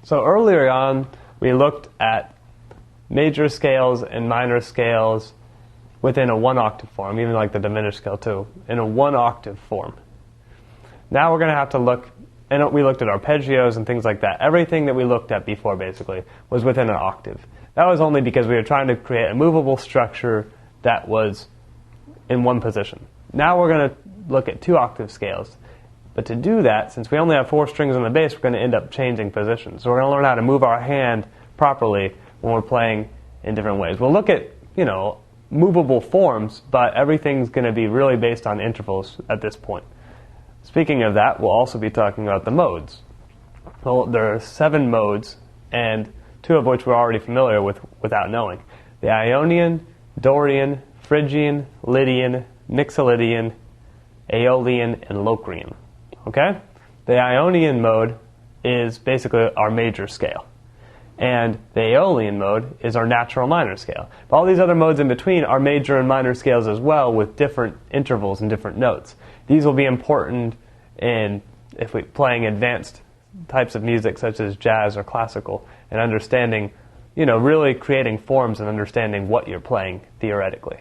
So earlier on, we looked at major scales and minor scales within a one-octave form, even like the diminished scale too, in a one-octave form. Now we're going to have to look, and we looked at arpeggios and things like that. Everything that we looked at before, basically, was within an octave. That was only because we were trying to create a movable structure that was in one position. Now we're going to look at two-octave scales. But to do that, since we only have 4 strings on the bass, we're going to end up changing positions. So we're going to learn how to move our hand properly when we're playing in different ways. We'll look at, movable forms, but everything's going to be really based on intervals at this point. Speaking of that, we'll also be talking about the modes. Well, there are 7 modes, and 2 of which we're already familiar with without knowing. The Ionian, Dorian, Phrygian, Lydian, Mixolydian, Aeolian, and Locrian. Okay? The Ionian mode is basically our major scale. And the Aeolian mode is our natural minor scale. But all these other modes in between are major and minor scales as well, with different intervals and different notes. These will be important if we're playing advanced types of music such as jazz or classical, and understanding, really creating forms and understanding what you're playing theoretically.